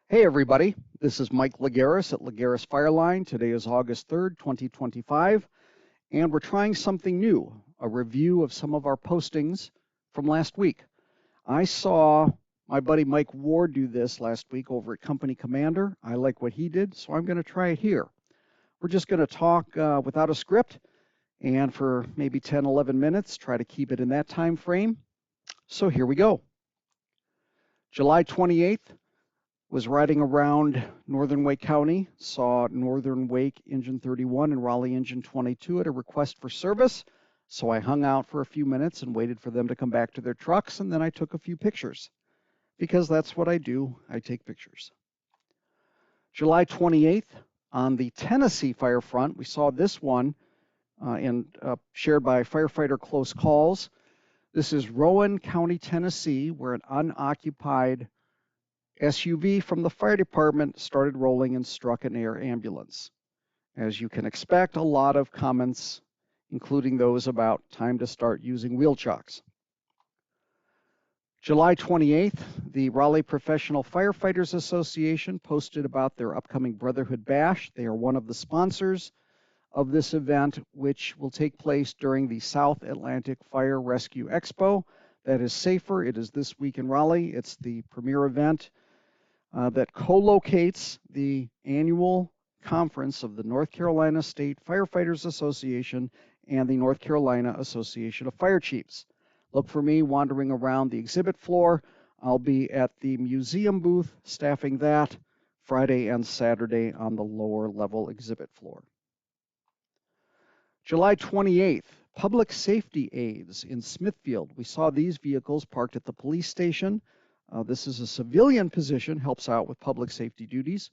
Hey everybody, this is Mike Legeros at Legeros Fireline. Today is August 3rd, 2025, and we're trying something new, a review of some of our postings from last week. I saw my buddy Mike Ward do this last week over at Company Commander. I like what he did, so I'm going to try it here. We're just going to talk without a script and for maybe 10, 11 minutes, try to keep it in that time frame. So here we go. July 28th, was riding around Northern Wake County, saw Northern Wake Engine 31 and Raleigh Engine 22 at a request for service. So I hung out for a few minutes and waited for them to come back to their trucks, and then I took a few pictures because that's what I do. I take pictures. July 28th, on the Tennessee fire front, we saw this one shared by Firefighter Close Calls. This is Rowan County, Tennessee, where an unoccupied SUV from the fire department started rolling and struck an air ambulance. As you can expect, a lot of comments, including those about time to start using wheel chocks. July 28th, the Raleigh Professional Firefighters Association posted about their upcoming Brotherhood Bash. They are one of the sponsors of this event, which will take place during the South Atlantic Fire Rescue Expo. That is safer. It is this week in Raleigh. It's the premier event that co-locates the annual conference of the North Carolina State Firefighters Association and the North Carolina Association of Fire Chiefs. Look for me wandering around the exhibit floor. I'll be at the museum booth staffing that Friday and Saturday on the lower level exhibit floor. July 28th, public safety aids in Smithfield. We saw these vehicles parked at the police station. This is a civilian position, helps out with public safety duties.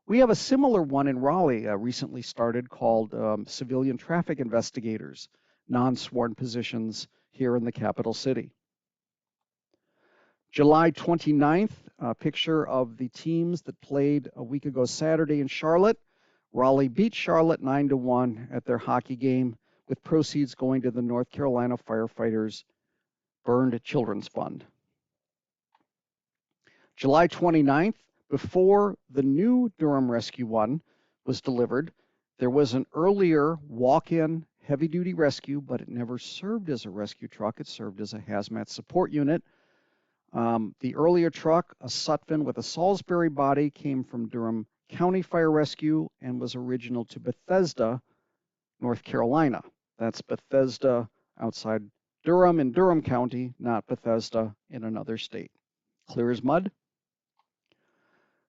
We have a similar one in Raleigh, recently started, called Civilian Traffic Investigators, non-sworn positions here in the capital city. July 29th, a picture of the teams that played a week ago Saturday in Charlotte. Raleigh beat Charlotte 9-1 at their hockey game, with proceeds going to the North Carolina Firefighters Burned Children's Fund. July 29th, before the new Durham Rescue 1 was delivered, there was an earlier walk-in heavy-duty rescue, but it never served as a rescue truck. It served as a hazmat support unit. The earlier truck, a Sutphen with a Salisbury body, came from Durham County Fire Rescue and was original to Bethesda, North Carolina. That's Bethesda outside Durham in Durham County, not Bethesda in another state. Clear as mud.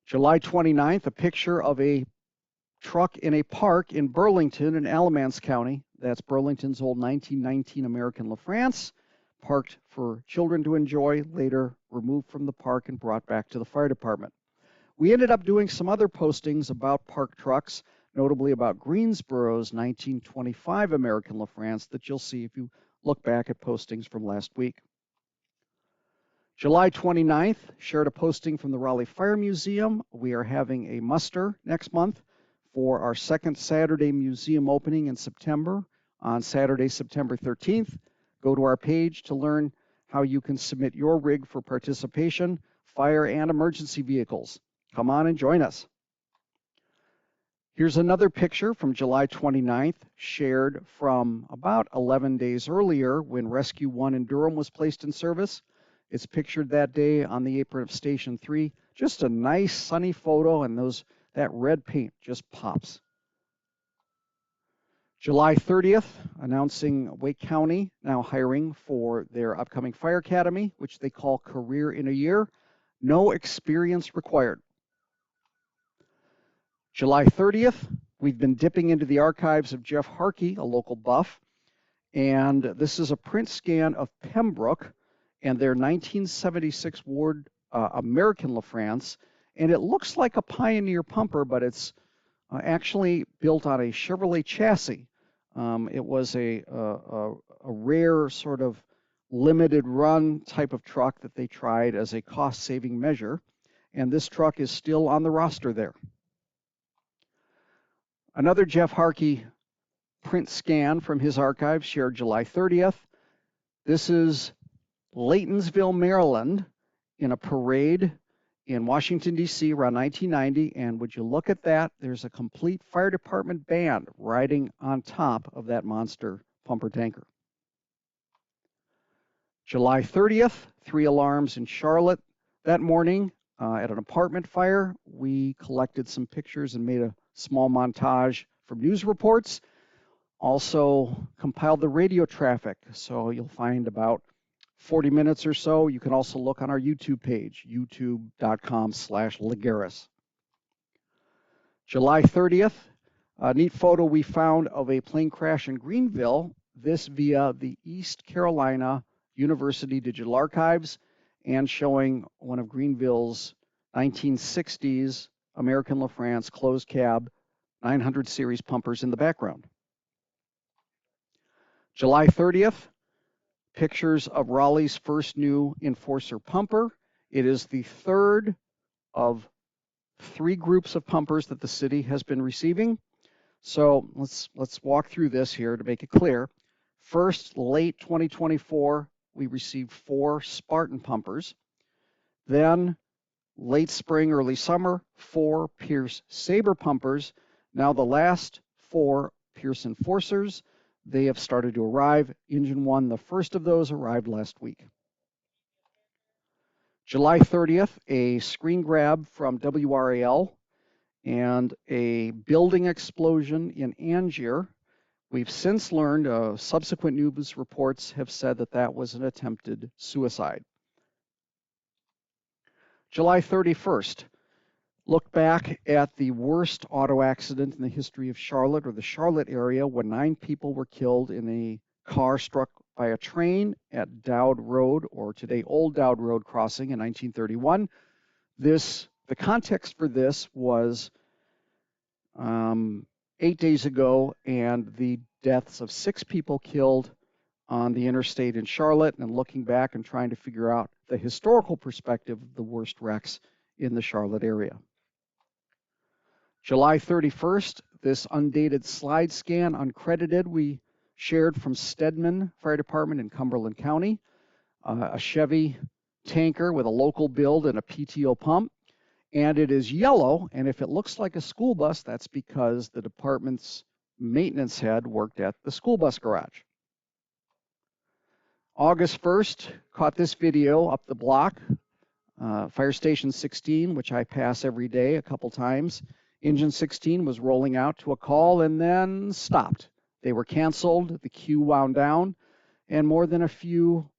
July 29th, a picture of a truck in a park in Burlington in Alamance County. That's Burlington's old 1919 American LaFrance, parked for children to enjoy, later removed from the park and brought back to the fire department. We ended up doing some other postings about park trucks, notably about Greensboro's 1925 American LaFrance that you'll see if you look back at postings from last week. July 29th, shared a posting from the Raleigh Fire Museum. We are having a muster next month for our second Saturday museum opening in September on Saturday, September 13th. Go to our page to learn how you can submit your rig for participation, fire and emergency vehicles. Come on and join us. Here's another picture from July 29th, shared from about 11 days earlier when Rescue 1 in Durham was placed in service. It's pictured that day on the apron of Station 3. Just a nice sunny photo, and that red paint just pops. July 30th, announcing Wake County now hiring for their upcoming fire academy, which they call Career in a Year. No experience required. July 30th, we've been dipping into the archives of Jeff Harkey, a local buff, and this is a print scan of Pembroke and their 1976 Ward American LaFrance, and it looks like a Pioneer pumper, but it's actually built on a Chevrolet chassis. It was a rare sort of limited run type of truck that they tried as a cost-saving measure, and this truck is still on the roster there. Another Jeff Harkey print scan from his archives shared July 30th. This is Laytonsville, Maryland, in a parade in Washington, D.C. around 1990, and would you look at that, there's a complete fire department band riding on top of that monster pumper tanker. July 30th, 3 alarms in Charlotte that morning at an apartment fire. We collected some pictures and made a small montage from news reports. Also compiled the radio traffic, so you'll find about 40 minutes or so. You can also look on our YouTube page, youtube.com/Legeros. July 30th, a neat photo we found of a plane crash in Greenville, this via the East Carolina University Digital Archives, and showing one of Greenville's 1960s American LaFrance closed cab 900 series pumpers in the background. July 30th, pictures of Raleigh's first new Enforcer pumper. It is the third of 3 groups of pumpers that the city has been receiving. So let's walk through this here to make it clear. First, late 2024, we received 4 Spartan pumpers. Then late spring, early summer, 4 Pierce Sabre pumpers. Now the last 4 Pierce Enforcers. They have started to arrive. Engine 1, the first of those, arrived last week. July 30th, a screen grab from WRAL and a building explosion in Angier. We've since learned, subsequent news reports have said that that was an attempted suicide. July 31st, look back at the worst auto accident in the history of Charlotte, or the Charlotte area, when 9 people were killed in a car struck by a train at Dowd Road, or today Old Dowd Road crossing in 1931. The context for this was 8 days ago, and the deaths of 6 people killed on the interstate in Charlotte, and looking back and trying to figure out the historical perspective of the worst wrecks in the Charlotte area. July 31st, this undated slide scan, uncredited, we shared from Stedman Fire Department in Cumberland County, a Chevy tanker with a local build and a PTO pump. And it is yellow, and if it looks like a school bus, that's because the department's maintenance head worked at the school bus garage. August 1st, caught this video up the block, Fire Station 16, which I pass every day a couple times. Engine 16 was rolling out to a call and then stopped. They were canceled, the queue wound down, and more than a few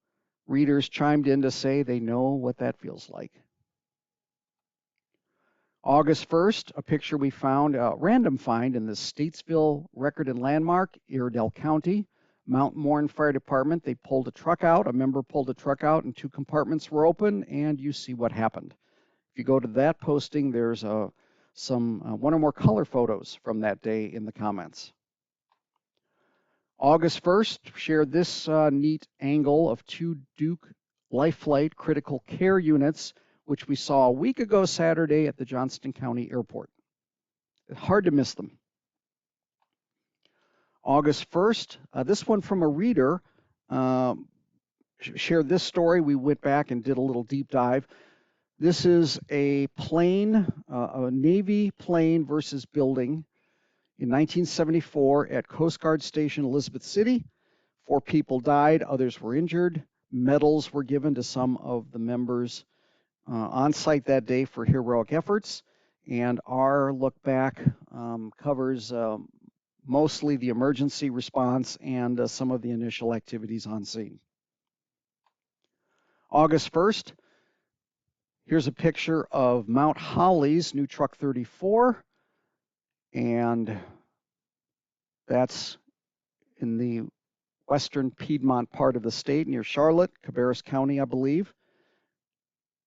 readers chimed in to say they know what that feels like. August 1st, a picture we found, a random find in the Statesville Record and Landmark, Iredell County, Mount Morn Fire Department. They pulled a truck out, a member pulled a truck out, and 2 compartments were open, and you see what happened. If you go to that posting, there's one or more color photos from that day in the comments. August 1st, shared this neat angle of 2 Duke Life Flight critical care units, which we saw a week ago Saturday at the Johnston County Airport. Hard to miss them. August 1st, this one from a reader shared this story. We went back and did a little deep dive. This is a plane, a Navy plane versus building in 1974 at Coast Guard Station Elizabeth City. 4 people died, others were injured. Medals were given to some of the members on site that day for heroic efforts, and our look back covers mostly the emergency response and some of the initial activities on scene. August 1st, here's a picture of Mount Holly's new Truck 34, and that's in the western Piedmont part of the state near Charlotte, Cabarrus County, I believe.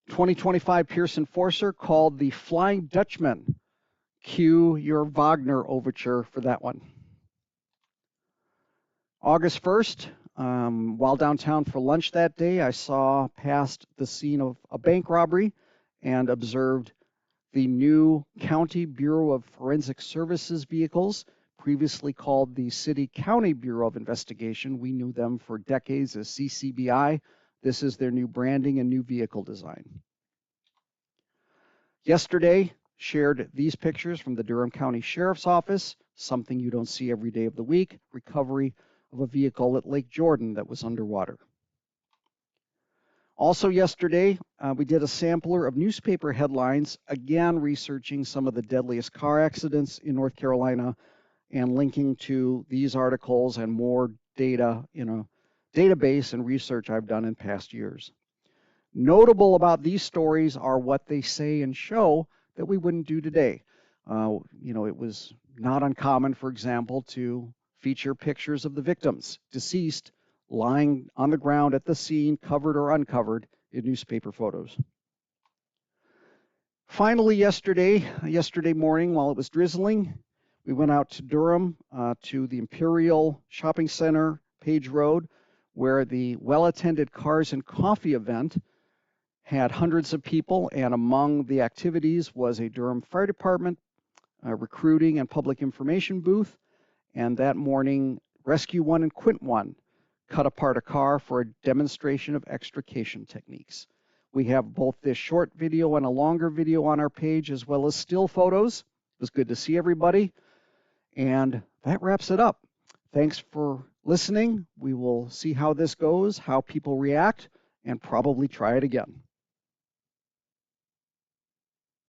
2025 Pierce Enforcer called the Flying Dutchman. Cue your Wagner overture for that one. August 1st, while downtown for lunch that day, I saw past the scene of a bank robbery and observed the new County Bureau of Forensic Services vehicles, previously called the City County Bureau of Investigation. We knew them for decades as CCBI. This is their new branding and new vehicle design. Yesterday, shared these pictures from the Durham County Sheriff's Office, something you don't see every day of the week, recovery of a vehicle at Lake Jordan that was underwater. Also yesterday, we did a sampler of newspaper headlines, again researching some of the deadliest car accidents in North Carolina and linking to these articles and more data in a database and research I've done in past years. Notable about these stories are what they say and show that we wouldn't do today. It was not uncommon, for example, to feature pictures of the victims, deceased, lying on the ground at the scene, covered or uncovered, in newspaper photos. Finally, yesterday morning, while it was drizzling, we went out to Durham to the Imperial Shopping Center, Page Road, where the well-attended Cars and Coffee event had hundreds of people, and among the activities was a Durham Fire Department recruiting and public information booth. And that morning, Rescue 1 and Quint 1 cut apart a car for a demonstration of extrication techniques. We have both this short video and a longer video on our page, as well as still photos. It was good to see everybody. And that wraps it up. Thanks for listening. We will see how this goes, how people react, and probably try it again.